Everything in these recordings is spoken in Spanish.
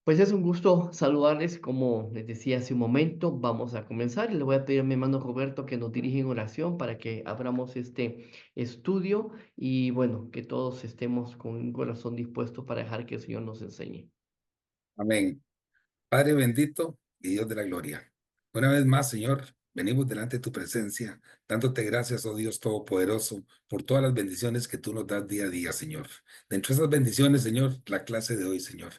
Pues es un gusto saludarles, como les decía hace un momento, vamos a comenzar y le voy a pedir a mi hermano Roberto que nos dirija en oración para que abramos este estudio y bueno, que todos estemos con un corazón dispuesto para dejar que el Señor nos enseñe. Amén. Padre bendito y Dios de la gloria. Una vez más, Señor, venimos delante de tu presencia, dándote gracias, oh Dios Todopoderoso, por todas las bendiciones que tú nos das día a día, Señor. Dentro de esas bendiciones, Señor, la clase de hoy, Señor.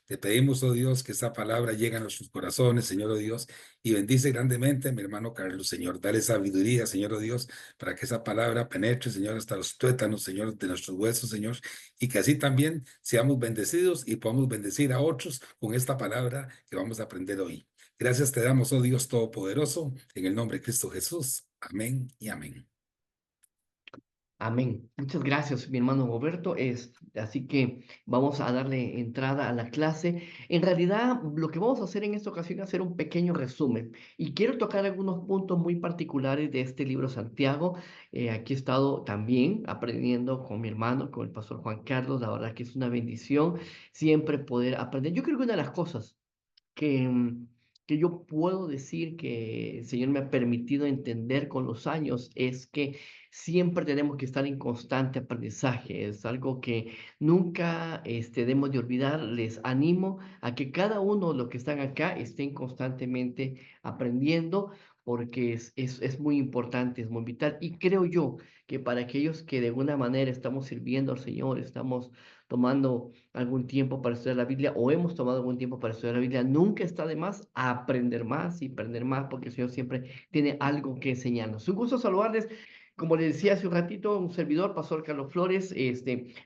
Te pedimos, oh Dios, que esa palabra llegue a nuestros corazones, Señor, oh Dios, y bendice grandemente a mi hermano Carlos, Señor. Dale sabiduría, Señor, oh Dios, para que esa palabra penetre, Señor, hasta los tuétanos, Señor, de nuestros huesos, Señor, y que así también seamos bendecidos y podamos bendecir a otros con esta palabra que vamos a aprender hoy. Gracias te damos, oh Dios Todopoderoso, en el nombre de Cristo Jesús. Amén y amén. Amén. Muchas gracias, mi hermano Roberto. Así que vamos a darle entrada a la clase. En realidad, lo que vamos a hacer en esta ocasión es hacer un pequeño resumen. Y quiero tocar algunos puntos muy particulares de este libro Santiago. Aquí he estado también aprendiendo con mi hermano, con el pastor Juan Carlos. La verdad que es una bendición siempre poder aprender. Yo creo que una de las cosas que, que yo puedo decir que el Señor me ha permitido entender con los años es que siempre tenemos que estar en constante aprendizaje. Es algo que nunca debemos de olvidar. Les animo a que cada uno de los que están acá estén constantemente aprendiendo porque es muy importante, es muy vital. Y creo yo que para aquellos que de alguna manera estamos sirviendo al Señor, estamos tomando algún tiempo para estudiar la Biblia o hemos tomado algún tiempo para estudiar la Biblia, nunca está de más aprender más y aprender más porque el Señor siempre tiene algo que enseñarnos. Un gusto saludarles. Como les decía hace un ratito, un servidor, Pastor Carlos Flores,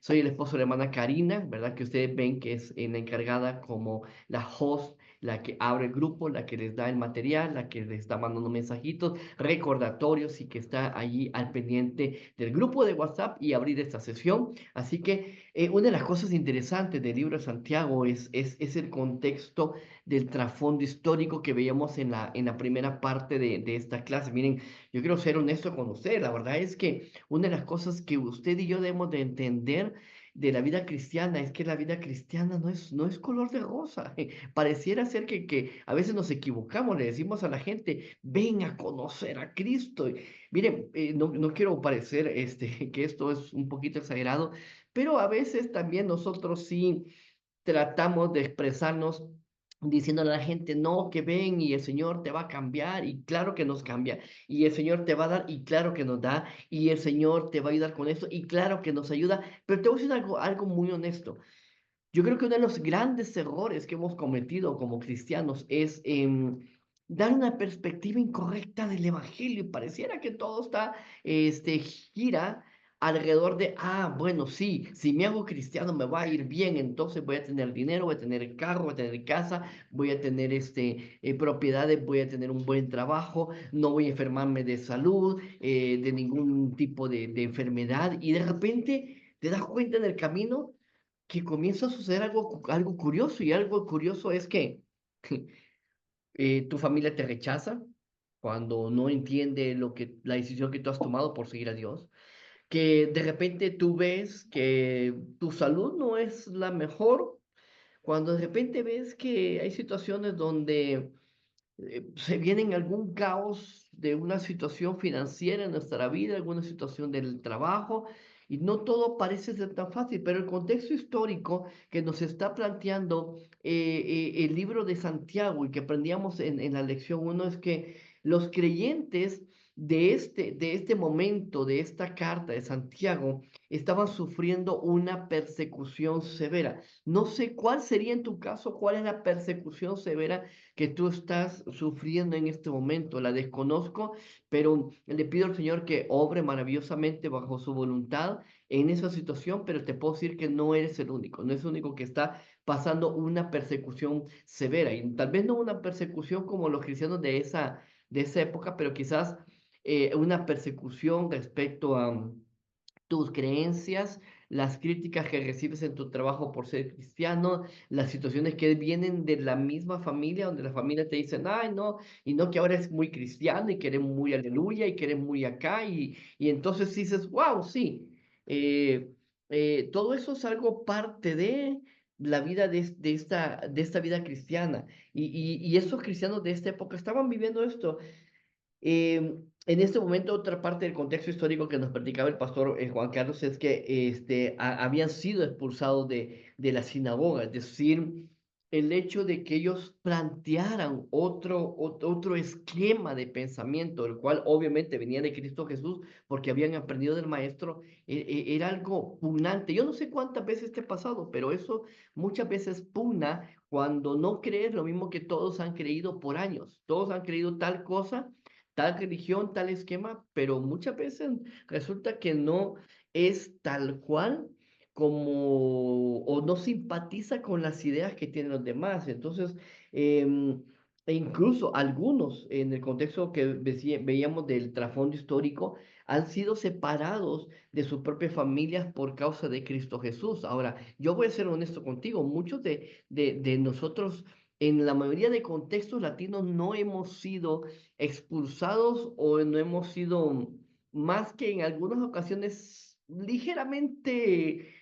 soy el esposo de la hermana Karina, ¿verdad? Que ustedes ven que es la encargada como la host, la que abre el grupo, la que les da el material, la que les está mandando mensajitos, recordatorios y que está allí al pendiente del grupo de WhatsApp y abrir esta sesión. Así que una de las cosas interesantes del libro de Santiago es el contexto del trasfondo histórico que veíamos en la primera parte de esta clase. Miren, yo quiero ser honesto con usted. La verdad es que una de las cosas que usted y yo debemos de entender de la vida cristiana es que la vida cristiana no es color de rosa. Pareciera ser que a veces nos equivocamos, le decimos a la gente, ven a conocer a Cristo. Y miren, no quiero parecer que esto es un poquito exagerado, pero a veces también nosotros sí tratamos de expresarnos diciéndole a la gente, no, que ven y el Señor te va a cambiar y claro que nos cambia y el Señor te va a dar y claro que nos da y el Señor te va a ayudar con esto y claro que nos ayuda, pero te voy a decir algo muy honesto. Yo creo que uno de los grandes errores que hemos cometido como cristianos es dar una perspectiva incorrecta del evangelio. Y pareciera que todo está, gira alrededor de, ah, bueno, sí, si me hago cristiano me va a ir bien, entonces voy a tener dinero, voy a tener carro, voy a tener casa, voy a tener propiedades, voy a tener un buen trabajo, no voy a enfermarme de salud, de ningún tipo de enfermedad. Y de repente te das cuenta en el camino que comienza a suceder algo curioso, y algo curioso es que tu familia te rechaza cuando no entiende la decisión que tú has tomado por seguir a Dios, que de repente tú ves que tu salud no es la mejor, cuando de repente ves que hay situaciones donde se viene en algún caos de una situación financiera en nuestra vida, alguna situación del trabajo, y no todo parece ser tan fácil, pero el contexto histórico que nos está planteando el libro de Santiago y que aprendíamos en la lección uno es que los creyentes de este momento, de esta carta de Santiago, estaban sufriendo una persecución severa. No sé cuál sería en tu caso, cuál es la persecución severa que tú estás sufriendo en este momento. La desconozco, pero le pido al Señor que obre maravillosamente bajo su voluntad en esa situación, pero te puedo decir que no eres el único, no es el único que está pasando una persecución severa y tal vez no una persecución como los cristianos de esa época, pero quizás una persecución respecto a tus creencias, las críticas que recibes en tu trabajo por ser cristiano, las situaciones que vienen de la misma familia, donde la familia te dicen, ay, no, y no que ahora es muy cristiano y que eres muy aleluya y que eres muy acá, y entonces dices, wow, sí, todo eso es algo parte de, la vida de esta vida cristiana. Y esos cristianos de esta época estaban viviendo esto. En este momento, otra parte del contexto histórico que nos platicaba el pastor Juan Carlos es que habían sido expulsados de la sinagoga, es decir, el hecho de que ellos plantearan otro esquema de pensamiento, el cual obviamente venía de Cristo Jesús, porque habían aprendido del Maestro, era algo pugnante. Yo no sé cuántas veces te ha pasado, pero eso muchas veces pugna cuando no crees lo mismo que todos han creído por años. Todos han creído tal cosa, tal religión, tal esquema, pero muchas veces resulta que no es tal cual como o no simpatiza con las ideas que tienen los demás. Entonces, e incluso algunos en el contexto que veíamos del trasfondo histórico han sido separados de sus propias familias por causa de Cristo Jesús. Ahora, yo voy a ser honesto contigo, muchos de nosotros en la mayoría de contextos latinos no hemos sido expulsados o no hemos sido más que en algunas ocasiones ligeramente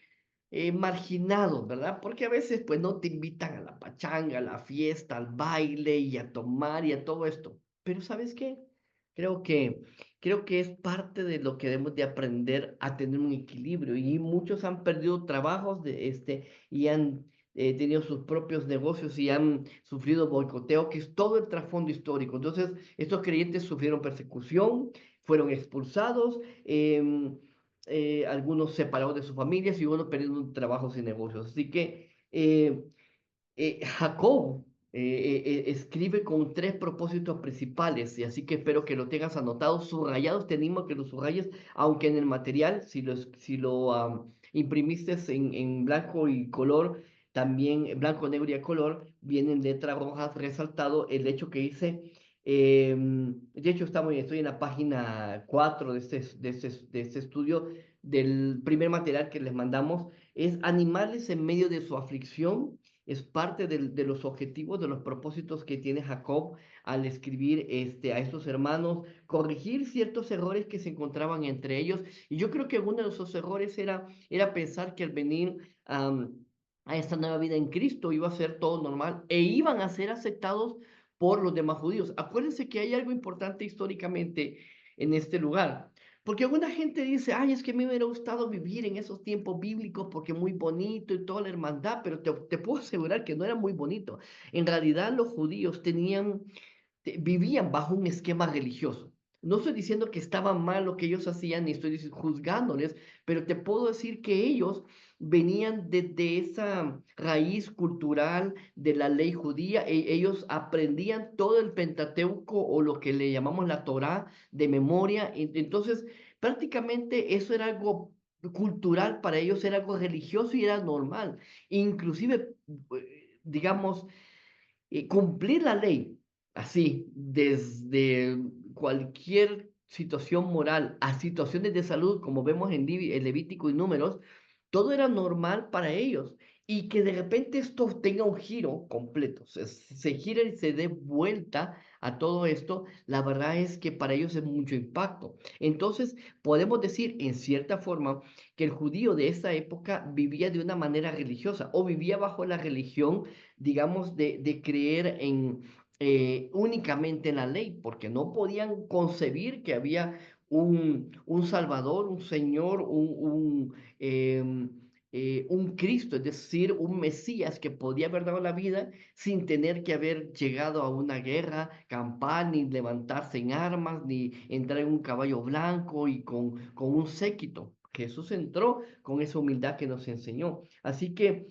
marginados, ¿verdad? Porque a veces pues no te invitan a la pachanga, a la fiesta, al baile y a tomar y a todo esto. Pero ¿sabes qué? Creo que, creo que es parte de lo que debemos de aprender a tener un equilibrio y muchos han perdido trabajos y han tenido sus propios negocios y han sufrido boicoteo, que es todo el trasfondo histórico. Entonces, estos creyentes sufrieron persecución, fueron expulsados, algunos separados de sus familias y unos perdiendo trabajos y negocios. Así que Jacob escribe con tres propósitos principales, y así que espero que lo tengas anotado, subrayados, te animo a que lo subrayes, aunque en el material, si lo imprimiste en blanco y color, también blanco, negro y a color, viene en letras rojas resaltado el hecho que hice. De hecho, estoy en la página 4 de este estudio, del primer material que les mandamos, es animales en medio de su aflicción. Es parte de los objetivos, de los propósitos que tiene Jacob al escribir a estos hermanos, corregir ciertos errores que se encontraban entre ellos. Y yo creo que uno de esos errores era pensar que al venir a esta nueva vida en Cristo iba a ser todo normal e iban a ser aceptados por los demás judíos. Acuérdense que hay algo importante históricamente en este lugar. Porque alguna gente dice, ay, es que a mí me hubiera gustado vivir en esos tiempos bíblicos porque muy bonito y toda la hermandad, pero te puedo asegurar que no era muy bonito. En realidad los judíos vivían bajo un esquema religioso. No estoy diciendo que estaba mal lo que ellos hacían, ni estoy juzgándoles, pero te puedo decir que ellos venían de esa raíz cultural de la ley judía. Ellos aprendían todo el Pentateuco o lo que le llamamos la Torá de memoria. Entonces, prácticamente eso era algo cultural para ellos, era algo religioso y era normal. Inclusive, digamos, cumplir la ley, así, desde cualquier situación moral a situaciones de salud, como vemos en Levítico y Números, todo era normal para ellos. Y que de repente esto tenga un giro completo, se gira y se dé vuelta a todo esto, la verdad es que para ellos es mucho impacto. Entonces, podemos decir en cierta forma que el judío de esa época vivía de una manera religiosa o vivía bajo la religión, digamos, de creer únicamente en la ley, porque no podían concebir que había un Salvador, un Señor, un Cristo, es decir, un Mesías que podía haber dado la vida sin tener que haber llegado a una guerra campal, ni levantarse en armas, ni entrar en un caballo blanco y con un séquito. Jesús entró con esa humildad que nos enseñó. Así que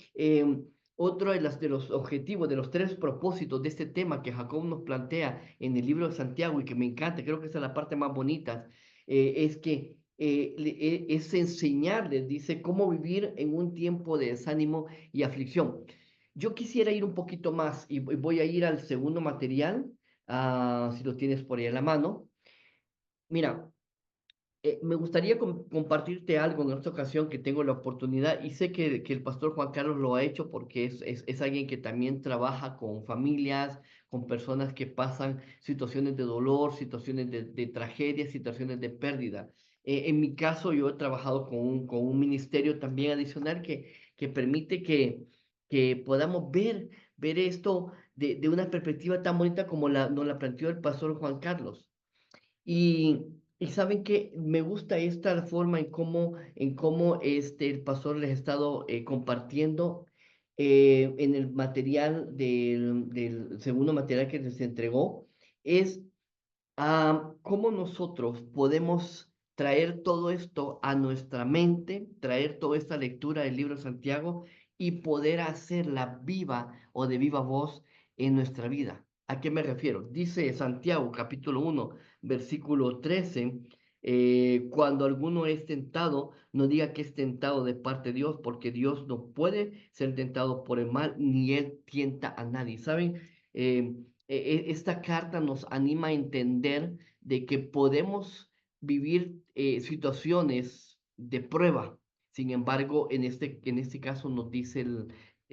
otro de los objetivos, de los tres propósitos de este tema que Jacob nos plantea en el libro de Santiago y que me encanta, creo que esa es la parte más bonita, es que es enseñarles, dice, cómo vivir en un tiempo de desánimo y aflicción. Yo quisiera ir un poquito más y voy a ir al segundo material, si lo tienes por ahí a la mano. Mira, me gustaría compartirte algo en esta ocasión que tengo la oportunidad y sé que el pastor Juan Carlos lo ha hecho porque es alguien que también trabaja con familias, con personas que pasan situaciones de dolor, situaciones de tragedia, situaciones de pérdida. En mi caso, yo he trabajado con un ministerio también adicional que permite que podamos ver esto de una perspectiva tan bonita como nos la planteó el pastor Juan Carlos. Y saben que me gusta esta forma en cómo el pastor les ha estado compartiendo en el material del segundo material que les entregó, es cómo nosotros podemos traer todo esto a nuestra mente, traer toda esta lectura del libro de Santiago y poder hacerla viva o de viva voz en nuestra vida. ¿A qué me refiero? Dice Santiago capítulo 1, versículo 13, cuando alguno es tentado, no diga que es tentado de parte de Dios, porque Dios no puede ser tentado por el mal, ni él tienta a nadie. ¿Saben? Esta carta nos anima a entender de que podemos vivir situaciones de prueba. Sin embargo, en este caso nos dice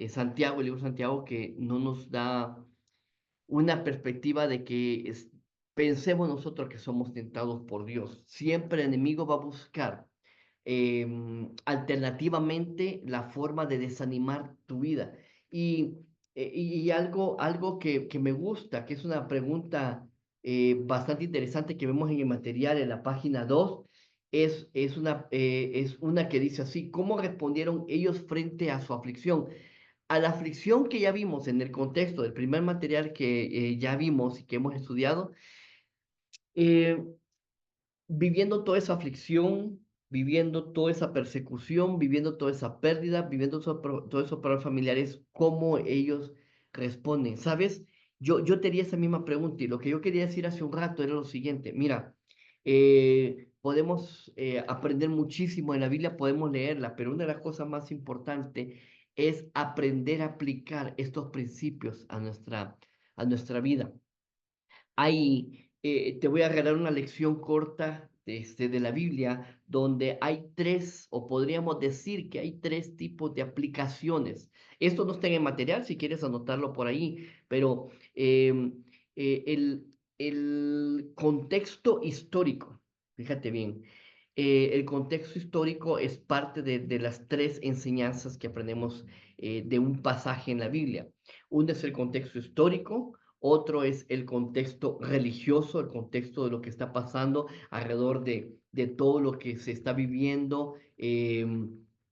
Santiago, el libro de Santiago, que no nos da una perspectiva de que pensemos nosotros que somos tentados por Dios. Siempre el enemigo va a buscar alternativamente la forma de desanimar tu vida. Y, y algo que me gusta, que es una pregunta bastante interesante que vemos en el material en la página 2, es una que dice así: ¿cómo respondieron ellos frente a su aflicción? A la aflicción que ya vimos en el contexto del primer material que ya vimos y que hemos estudiado, eh, viviendo toda esa aflicción, viviendo toda esa persecución, viviendo toda esa pérdida, viviendo todos esos problemas familiares, cómo ellos responden. ¿Sabes? Yo te haría esa misma pregunta y lo que yo quería decir hace un rato era lo siguiente. Mira, podemos aprender muchísimo en la Biblia, podemos leerla, pero una de las cosas más importantes es aprender a aplicar estos principios a nuestra vida. Te voy a regalar una lección corta de la Biblia, donde hay tres, o podríamos decir que hay tres tipos de aplicaciones. Esto no está en el material, si quieres anotarlo por ahí, pero el contexto histórico, fíjate bien, el contexto histórico es parte de las tres enseñanzas que aprendemos de un pasaje en la Biblia. Uno es el contexto histórico, otro es el contexto religioso, el contexto de lo que está pasando alrededor de todo lo que se está viviendo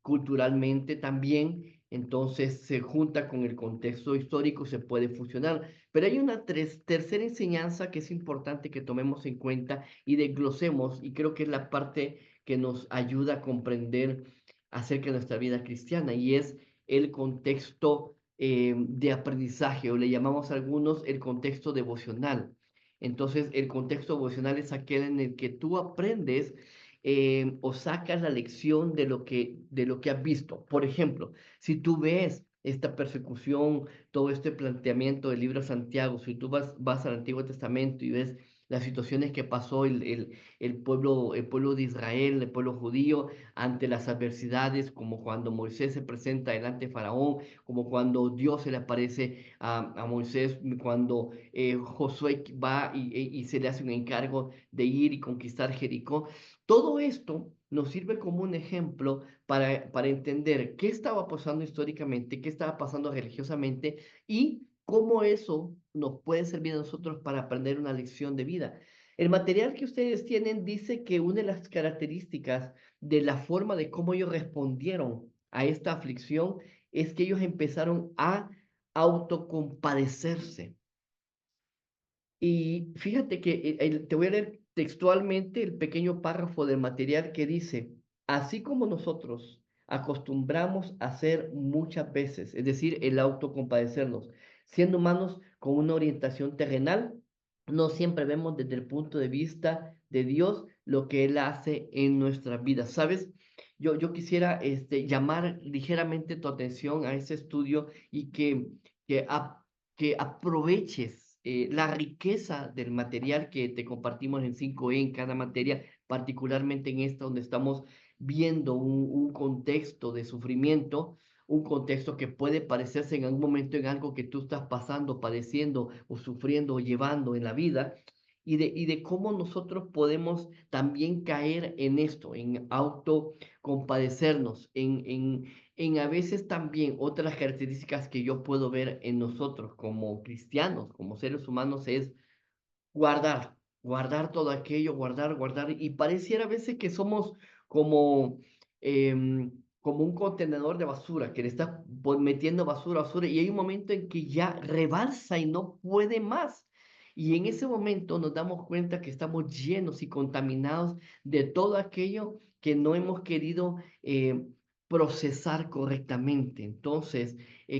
culturalmente también. Entonces se junta con el contexto histórico, se puede fusionar. Pero hay una tercera enseñanza que es importante que tomemos en cuenta y desglosemos, y creo que es la parte que nos ayuda a comprender acerca de nuestra vida cristiana, y es el contexto de aprendizaje, o le llamamos a algunos el contexto devocional. Entonces, el contexto devocional es aquel en el que tú aprendes o sacas la lección de lo que has visto. Por ejemplo, si tú ves esta persecución, todo este planteamiento del libro de Santiago, si tú vas al Antiguo Testamento y ves las situaciones que pasó el pueblo de Israel, el pueblo judío, ante las adversidades, como cuando Moisés se presenta delante de Faraón, como cuando Dios se le aparece a Moisés, cuando Josué va y se le hace un encargo de ir y conquistar Jericó. Todo esto nos sirve como un ejemplo para entender qué estaba pasando históricamente, qué estaba pasando religiosamente y cómo eso nos puede servir a nosotros para aprender una lección de vida. El material que ustedes tienen dice que una de las características de la forma de cómo ellos respondieron a esta aflicción es que ellos empezaron a autocompadecerse. Y fíjate que te voy a leer textualmente el pequeño párrafo del material que dice: así como nosotros acostumbramos a hacer muchas veces, es decir, el autocompadecernos, siendo humanos con una orientación terrenal, no siempre vemos desde el punto de vista de Dios lo que Él hace en nuestra vida. ¿Sabes? Yo quisiera llamar ligeramente tu atención a ese estudio y que, ap- que aproveches la riqueza del material que te compartimos en 5E en cada materia, particularmente en esta donde estamos viendo un contexto de sufrimiento, un contexto que puede parecerse en algún momento en algo que tú estás pasando, padeciendo o sufriendo o llevando en la vida, y de cómo nosotros podemos también caer en esto, en autocompadecernos, en a veces también otras características que yo puedo ver en nosotros como cristianos, como seres humanos, es guardar, guardar todo aquello, guardar, guardar. Y pareciera a veces que somos como, como un contenedor de basura, que le estás metiendo basura, basura, y hay un momento en que ya rebalsa y no puede más. Y en ese momento nos damos cuenta que estamos llenos y contaminados de todo aquello que no hemos querido procesar correctamente. Entonces,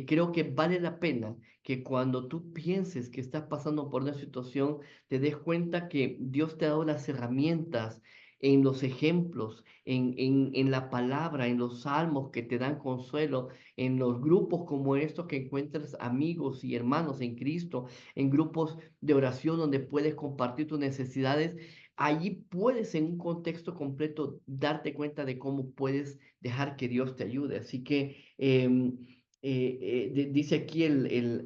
creo que vale la pena que cuando tú pienses que estás pasando por una situación, te des cuenta que Dios te ha dado las herramientas en los ejemplos, en la palabra, en los salmos que te dan consuelo, en los grupos como estos que encuentras amigos y hermanos en Cristo, en grupos de oración donde puedes compartir tus necesidades. Allí puedes en un contexto completo darte cuenta de cómo puedes dejar que Dios te ayude. Así que dice aquí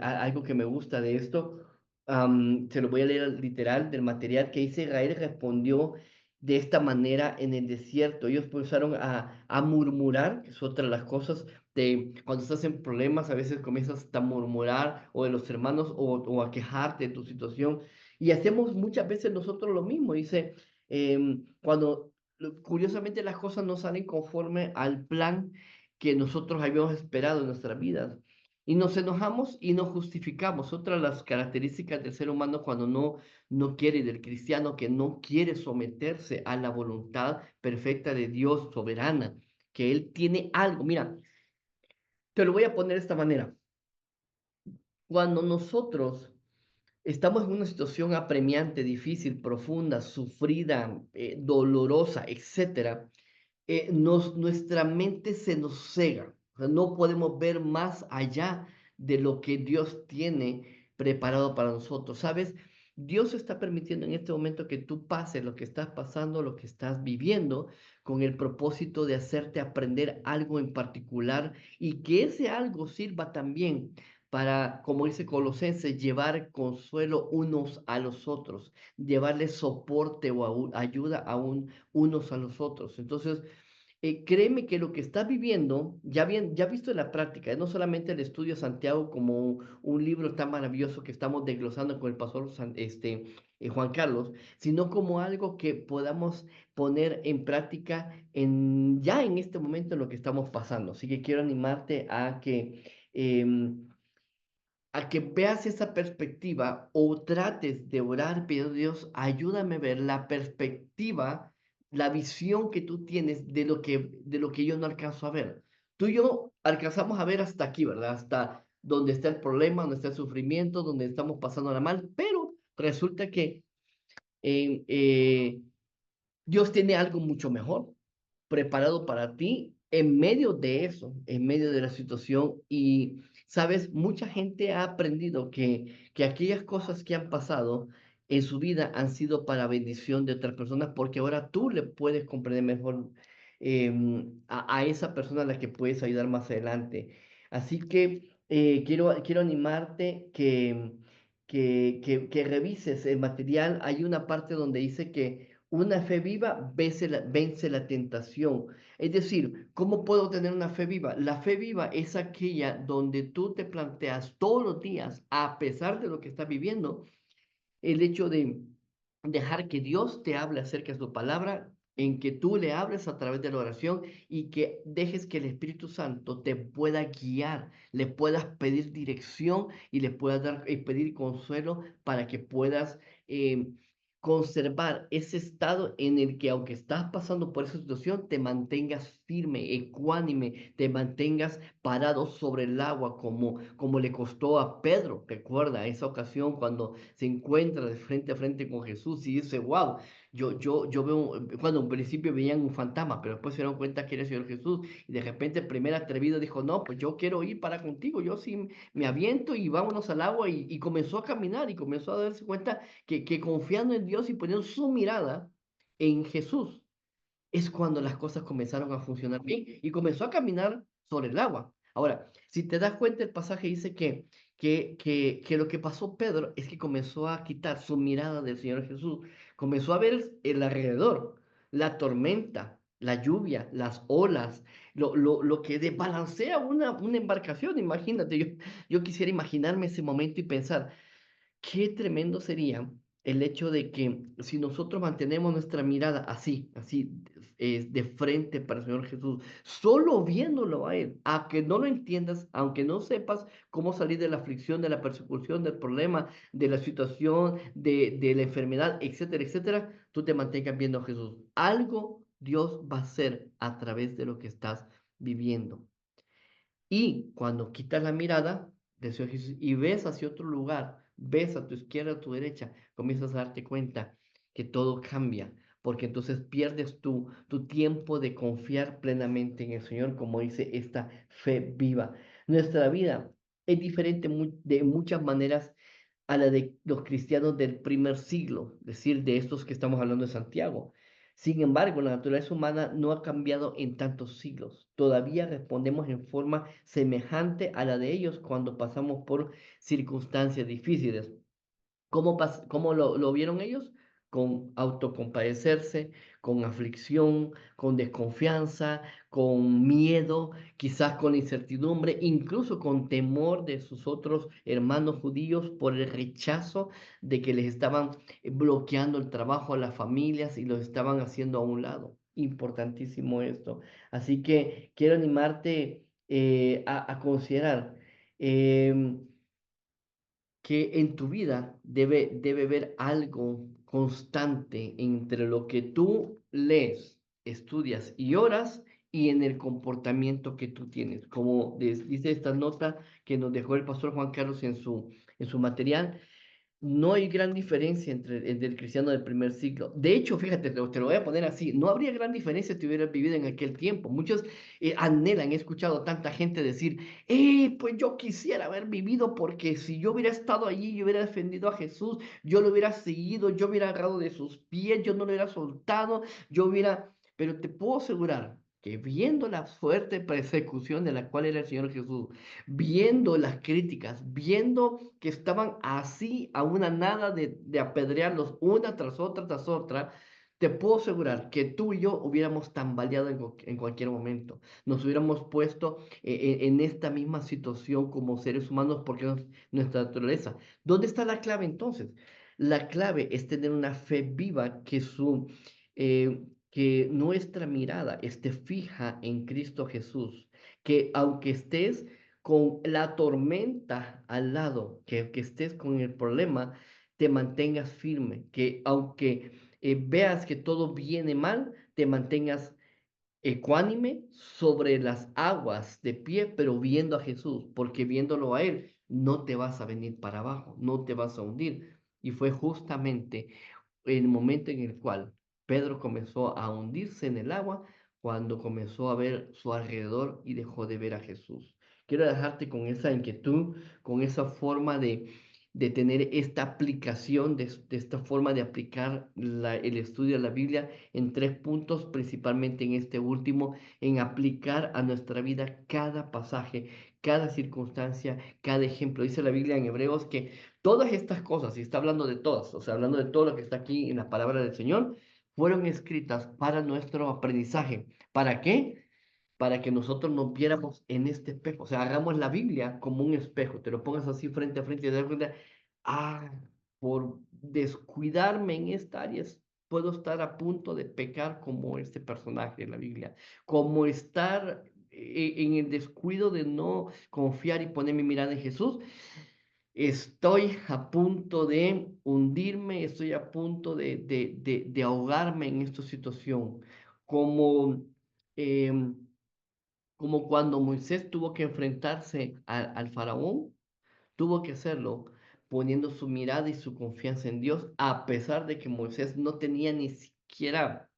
algo que me gusta de esto, se lo voy a leer literal del material que dice: Israel respondió de esta manera en el desierto. Ellos empezaron a murmurar, que es otra de las cosas de cuando estás en problemas, a veces comienzas a murmurar o de los hermanos o a quejarte de tu situación. Y hacemos muchas veces nosotros lo mismo. Dice, cuando curiosamente las cosas no salen conforme al plan que nosotros habíamos esperado en nuestras vidas. Y nos enojamos y nos justificamos. Otra de las características del ser humano cuando no quiere, del cristiano que no quiere someterse a la voluntad perfecta de Dios soberana, que Él tiene algo. Mira, te lo voy a poner de esta manera. Cuando nosotros estamos en una situación apremiante, difícil, profunda, sufrida, dolorosa, etcétera, nuestra mente se nos cega. O sea, no podemos ver más allá de lo que Dios tiene preparado para nosotros. ¿Sabes? Dios está permitiendo en este momento que tú pases lo que estás pasando, lo que estás viviendo, con el propósito de hacerte aprender algo en particular y que ese algo sirva también para, como dice Colosenses, llevar consuelo unos a los otros, llevarles soporte o ayuda a unos a los otros. Entonces, créeme que lo que estás viviendo, ya visto en la práctica, no solamente el estudio de Santiago como un libro tan maravilloso que estamos desglosando con el pastor Juan Carlos, sino como algo que podamos poner en práctica ya en este momento en lo que estamos pasando. Así que quiero animarte em, a que veas esa perspectiva o trates de orar, pidiendo a Dios, ayúdame a ver la perspectiva, la visión que tú tienes de lo que yo no alcanzo a ver. Tú y yo alcanzamos a ver hasta aquí, ¿verdad? Hasta donde está el problema, donde está el sufrimiento, donde estamos pasándola mal, pero resulta que eh, eh, Dios tiene algo mucho mejor preparado para ti en medio de eso, en medio de la situación. Y, sabes, mucha gente ha aprendido que aquellas cosas que han pasado en su vida han sido para bendición de otras personas, porque ahora tú le puedes comprender mejor a esa persona a la que puedes ayudar más adelante. Así que quiero animarte que revises el material. Hay una parte donde dice que una fe viva vence la tentación. Es decir, ¿cómo puedo tener una fe viva? La fe viva es aquella donde tú te planteas todos los días, a pesar de lo que estás viviendo, el hecho de dejar que Dios te hable acerca de su palabra, en que tú le hables a través de la oración y que dejes que el Espíritu Santo te pueda guiar, le puedas pedir dirección y le puedas pedir consuelo para que puedas eh, conservar ese estado en el que, aunque estás pasando por esa situación, te mantengas firme, ecuánime, te mantengas parado sobre el agua como le costó a Pedro. Recuerda esa ocasión cuando se encuentra de frente a frente con Jesús y dice: wow, yo veo, cuando en principio veían un fantasma, pero después se dieron cuenta que era el Señor Jesús, y de repente el primer atrevido dijo: no, pues yo quiero ir para contigo, yo sí me aviento y vámonos al agua, y comenzó a caminar y comenzó a darse cuenta que confiando en Dios y poniendo su mirada en Jesús, es cuando las cosas comenzaron a funcionar bien y comenzó a caminar sobre el agua. Ahora, si te das cuenta, el pasaje dice que lo que pasó Pedro es que comenzó a quitar su mirada del Señor Jesús, comenzó a ver el alrededor, la tormenta, la lluvia, las olas, lo que desbalancea una embarcación. Imagínate, yo quisiera imaginarme ese momento y pensar, qué tremendo sería el hecho de que si nosotros mantenemos nuestra mirada así, así, de frente para el Señor Jesús, solo viéndolo a Él, aunque no lo entiendas, aunque no sepas cómo salir de la aflicción, de la persecución, del problema, de la situación, de la enfermedad, etcétera, etcétera, tú te mantengas viendo a Jesús. Algo Dios va a hacer a través de lo que estás viviendo. Y cuando quitas la mirada del Señor Jesús y ves hacia otro lugar, ves a tu izquierda, a tu derecha, comienzas a darte cuenta que todo cambia, porque entonces pierdes tu tiempo de confiar plenamente en el Señor, como dice esta fe viva. Nuestra vida es diferente de muchas maneras a la de los cristianos del primer siglo, es decir, de estos que estamos hablando de Santiago. Sin embargo, la naturaleza humana no ha cambiado en tantos siglos. Todavía respondemos en forma semejante a la de ellos cuando pasamos por circunstancias difíciles. ¿Cómo lo vieron ellos? Con autocompadecerse, con aflicción, con desconfianza, con miedo, quizás con incertidumbre, incluso con temor de sus otros hermanos judíos por el rechazo de que les estaban bloqueando el trabajo a las familias y los estaban haciendo a un lado. Importantísimo esto. Así que quiero animarte a considerar. em, que en tu vida debe haber algo constante entre lo que tú lees, estudias y oras y en el comportamiento que tú tienes. Como dice esta nota que nos dejó el pastor Juan Carlos en su material, no hay gran diferencia entre el cristiano del primer siglo. De hecho, fíjate, te lo voy a poner así, no habría gran diferencia si hubieras vivido en aquel tiempo. Muchos anhelan, he escuchado tanta gente decir, pues yo quisiera haber vivido porque si yo hubiera estado allí, yo hubiera defendido a Jesús, yo lo hubiera seguido, yo hubiera agarrado de sus pies, yo no lo hubiera soltado, yo hubiera... Pero te puedo asegurar que viendo la fuerte persecución de la cual era el Señor Jesús, viendo las críticas, viendo que estaban así a una nada de apedrearlos una tras otra, te puedo asegurar que tú y yo hubiéramos tambaleado en cualquier momento. Nos hubiéramos puesto en esta misma situación como seres humanos porque es nuestra naturaleza. ¿Dónde está la clave entonces? La clave es tener una fe viva que nuestra mirada esté fija en Cristo Jesús, que aunque estés con la tormenta al lado, que estés con el problema, te mantengas firme, que aunque veas que todo viene mal, te mantengas ecuánime sobre las aguas de pie, pero viendo a Jesús, porque viéndolo a Él, no te vas a venir para abajo, no te vas a hundir. Y fue justamente el momento en el cual Pedro comenzó a hundirse en el agua, cuando comenzó a ver su alrededor y dejó de ver a Jesús. Quiero dejarte con esa inquietud, con esa forma de tener esta aplicación, de esta forma de aplicar el estudio de la Biblia en tres puntos, principalmente en este último, en aplicar a nuestra vida cada pasaje, cada circunstancia, cada ejemplo. Dice la Biblia en Hebreos que todas estas cosas, y está hablando de todas, o sea, hablando de todo lo que está aquí en la palabra del Señor, fueron escritas para nuestro aprendizaje. ¿Para qué? Para que nosotros nos viéramos en este espejo. O sea, hagamos la Biblia como un espejo, te lo pongas así frente a frente y te das cuenta, ah, por descuidarme en esta área, puedo estar a punto de pecar como este personaje de la Biblia, como estar en el descuido de no confiar y poner mi mirada en Jesús. Estoy a punto de hundirme, estoy a punto de ahogarme en esta situación, como, em, como cuando Moisés tuvo que enfrentarse al faraón, tuvo que hacerlo poniendo su mirada y su confianza en Dios, a pesar de que Moisés no tenía ni siquiera,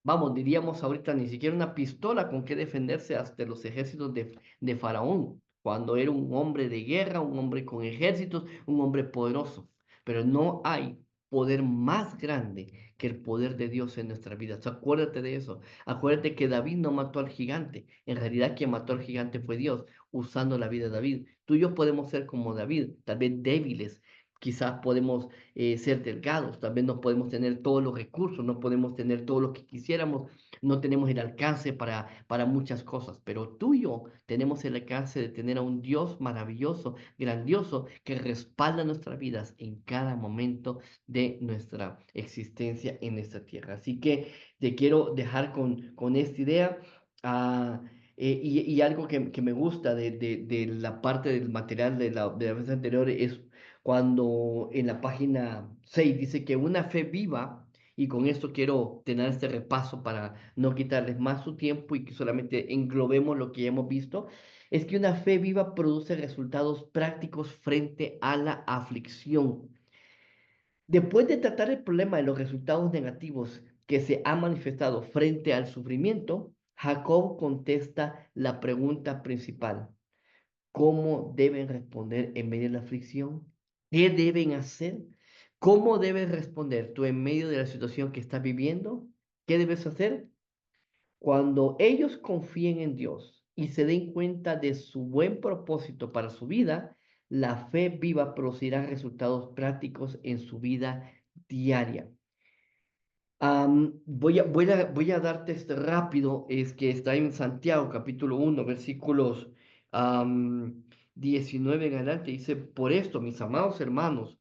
vamos, diríamos ahorita, ni siquiera una pistola con que defenderse hasta los ejércitos de Faraón, cuando era un hombre de guerra, un hombre con ejércitos, un hombre poderoso. Pero no hay poder más grande que el poder de Dios en nuestra vida. Acuérdate de eso. Acuérdate que David no mató al gigante. En realidad quien mató al gigante fue Dios, usando la vida de David. Tú y yo podemos ser como David, tal vez débiles. Quizás podemos ser delgados, tal vez no podemos tener todos los recursos, no podemos tener todo lo que quisiéramos, no tenemos el alcance para muchas cosas, pero tú y yo tenemos el alcance de tener a un Dios maravilloso, grandioso, que respalda nuestras vidas en cada momento de nuestra existencia en esta tierra. Así que te quiero dejar con esta idea. ah, y algo que me gusta de la parte del material de la vez anterior es cuando en la página 6 dice que una fe viva, y con esto quiero tener este repaso para no quitarles más su tiempo y que solamente englobemos lo que ya hemos visto, es que una fe viva produce resultados prácticos frente a la aflicción. Después de tratar el problema de los resultados negativos que se han manifestado frente al sufrimiento, Jacob contesta la pregunta principal: ¿cómo deben responder en medio de la aflicción? ¿Qué deben hacer? ¿Cómo debes responder tú en medio de la situación que estás viviendo? ¿Qué debes hacer? Cuando ellos confíen en Dios y se den cuenta de su buen propósito para su vida, la fe viva producirá resultados prácticos en su vida diaria. Voy a darte este rápido, es que está en Santiago, capítulo 1 versículos am, 19 en adelante. Dice: por esto, mis amados hermanos,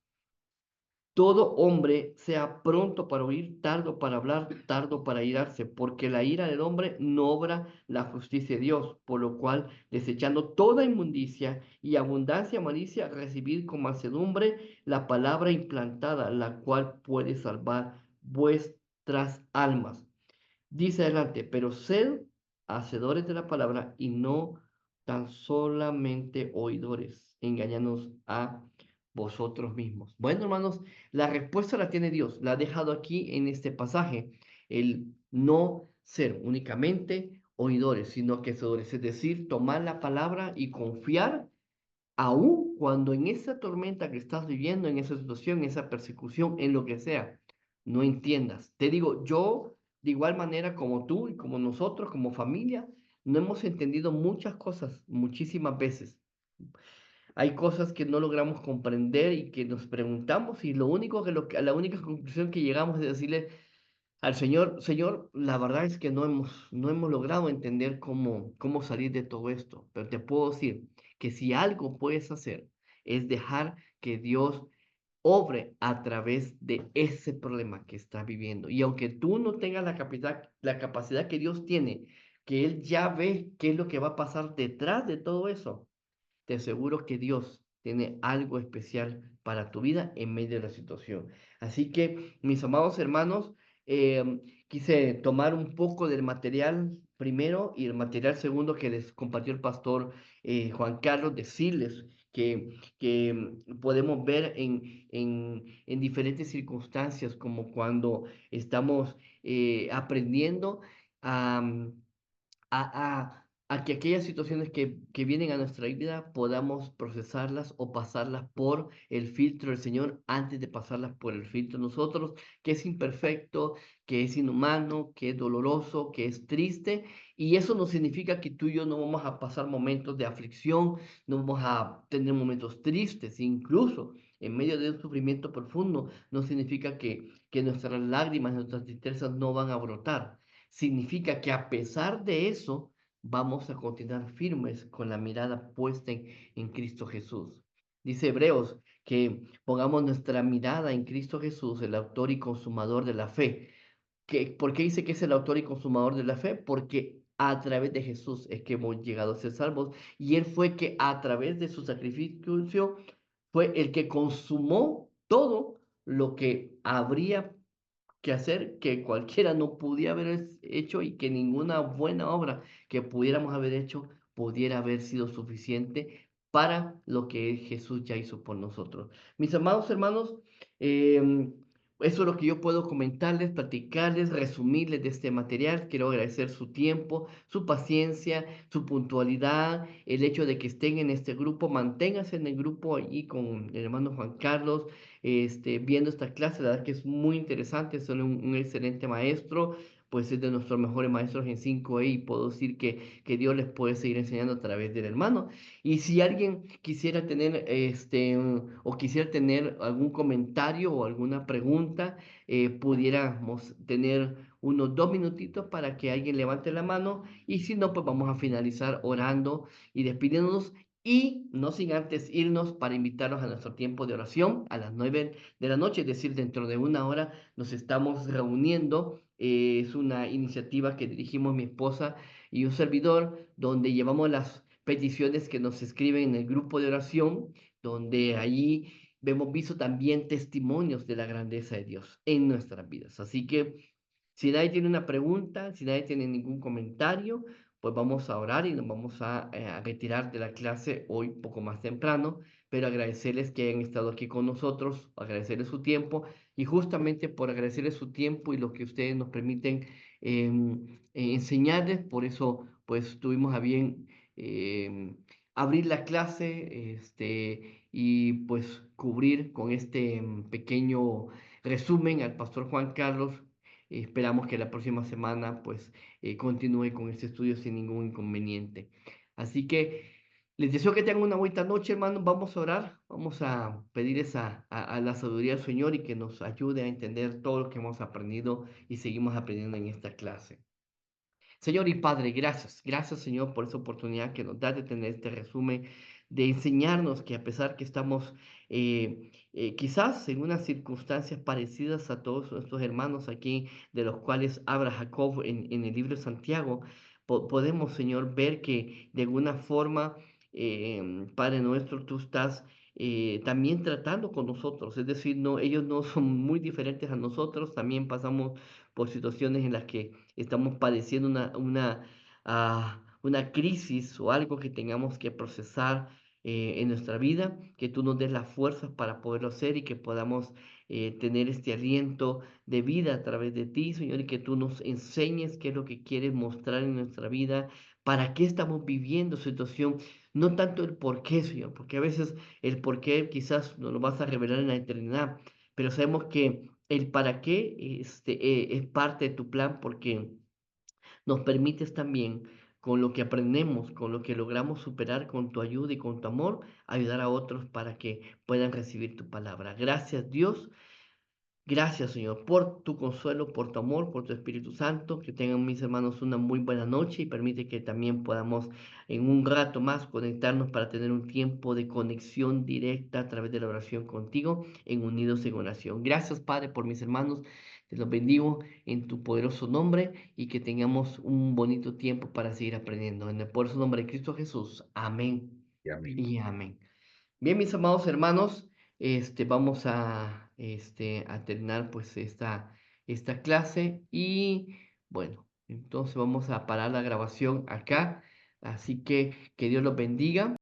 todo hombre sea pronto para oír, tardo para hablar, tardo para irarse, porque la ira del hombre no obra la justicia de Dios, por lo cual, desechando toda inmundicia y abundancia de malicia, recibid con mansedumbre la palabra implantada, la cual puede salvar vuestras almas. Dice adelante: pero sed hacedores de la palabra y no tan solamente oidores, engañándonos a vosotros mismos. Bueno, hermanos, la respuesta la tiene Dios, la ha dejado aquí en este pasaje, el no ser únicamente oidores, sino que hacedores, es decir, tomar la palabra y confiar aun cuando en esa tormenta que estás viviendo, en esa situación, en esa persecución, en lo que sea, no entiendas. Te digo, yo, de igual manera como tú y como nosotros, como familia, no hemos entendido muchas cosas muchísimas veces. Hay cosas que no logramos comprender y que nos preguntamos, y la única conclusión que llegamos es decirle al Señor: Señor, la verdad es que no hemos logrado entender cómo salir de todo esto, pero te puedo decir que si algo puedes hacer es dejar que Dios obre a través de ese problema que estás viviendo. Y aunque tú no tengas la capacidad que Dios tiene, que Él ya ve qué es lo que va a pasar detrás de todo eso, te aseguro que Dios tiene algo especial para tu vida en medio de la situación. Así que, mis amados hermanos, quise tomar un poco del material primero y el material segundo que les compartió el pastor Juan Carlos, decirles que podemos ver en diferentes circunstancias, como cuando estamos aprendiendo a a que aquellas situaciones que vienen a nuestra vida podamos procesarlas o pasarlas por el filtro del Señor antes de pasarlas por el filtro de nosotros, que es imperfecto, que es inhumano, que es doloroso, que es triste. Y eso no significa que tú y yo no vamos a pasar momentos de aflicción, no vamos a tener momentos tristes, incluso en medio de un sufrimiento profundo, no significa que nuestras lágrimas, nuestras tristezas no van a brotar. Significa que a pesar de eso, vamos a continuar firmes con la mirada puesta en Cristo Jesús. Dice Hebreos que pongamos nuestra mirada en Cristo Jesús, el autor y consumador de la fe. ¿Por qué dice que es el autor y consumador de la fe? Porque a través de Jesús es que hemos llegado a ser salvos, y Él fue que a través de su sacrificio fue el que consumó todo lo que habría que hacer, que cualquiera no pudiera haber hecho, y que ninguna buena obra que pudiéramos haber hecho pudiera haber sido suficiente para lo que Jesús ya hizo por nosotros. Mis amados hermanos, eso es lo que yo puedo comentarles, platicarles, resumirles de este material. Quiero agradecer su tiempo, su paciencia, su puntualidad, el hecho de que estén en este grupo. Manténganse en el grupo allí con el hermano Juan Carlos, viendo esta clase. La verdad que es muy interesante, es un excelente maestro, pues es de nuestros mejores maestros en 5E, y puedo decir que Dios les puede seguir enseñando a través del hermano. Y si alguien quisiera tener, o quisiera tener algún comentario o alguna pregunta, pudiéramos tener unos 2 minutitos para que alguien levante la mano y si no, pues vamos a finalizar orando y despidiéndonos y no sin antes irnos para invitarlos a nuestro tiempo de oración a las 9 de la noche, es decir, dentro de una hora nos estamos reuniendo. Es una iniciativa que dirigimos mi esposa y un servidor, donde llevamos las peticiones que nos escriben en el grupo de oración, donde allí hemos visto también testimonios de la grandeza de Dios en nuestras vidas. Así que si nadie tiene una pregunta, si nadie tiene ningún comentario, pues vamos a orar y nos vamos a retirar de la clase hoy un poco más temprano, pero agradecerles que hayan estado aquí con nosotros, agradecerles su tiempo y justamente por agradecerles su tiempo y lo que ustedes nos permiten enseñarles, por eso pues tuvimos a bien abrir la clase y pues cubrir con este pequeño resumen al pastor Juan Carlos. Esperamos que la próxima semana pues continúe con este estudio sin ningún inconveniente. Así que les deseo que tengan una buena noche, hermanos. Vamos a orar, vamos a pedir a la sabiduría del Señor y que nos ayude a entender todo lo que hemos aprendido y seguimos aprendiendo en esta clase. Señor y Padre, gracias. Gracias, Señor, por esa oportunidad que nos da de tener este resumen, de enseñarnos que a pesar que estamos quizás en unas circunstancias parecidas a todos nuestros hermanos aquí, de los cuales habla Jacob en el libro de Santiago, podemos, Señor, ver que de alguna forma, Padre nuestro, tú estás también tratando con nosotros. Es decir, no, ellos no son muy diferentes a nosotros, también pasamos por situaciones en las que estamos padeciendo una crisis o algo que tengamos que procesar en nuestra vida, que tú nos des las fuerzas para poderlo hacer y que podamos tener este aliento de vida a través de ti, Señor, y que tú nos enseñes qué es lo que quieres mostrar en nuestra vida, para qué estamos viviendo situación, no tanto el por qué, Señor, porque a veces el por qué quizás nos lo vas a revelar en la eternidad, pero sabemos que el para qué es parte de tu plan porque nos permites también, con lo que aprendemos, con lo que logramos superar, con tu ayuda y con tu amor, ayudar a otros para que puedan recibir tu palabra. Gracias, Dios. Gracias, Señor, por tu consuelo, por tu amor, por tu Espíritu Santo. Que tengan mis hermanos una muy buena noche y permite que también podamos en un rato más conectarnos para tener un tiempo de conexión directa a través de la oración contigo en Unidos en Oración. Gracias, Padre, por mis hermanos. Te los bendigo en tu poderoso nombre y que tengamos un bonito tiempo para seguir aprendiendo. En el poderoso nombre de Cristo Jesús. Amén Y amén. y amén. Bien, mis amados hermanos, vamos a terminar pues esta clase y bueno, entonces vamos a parar la grabación acá. Así que Dios los bendiga.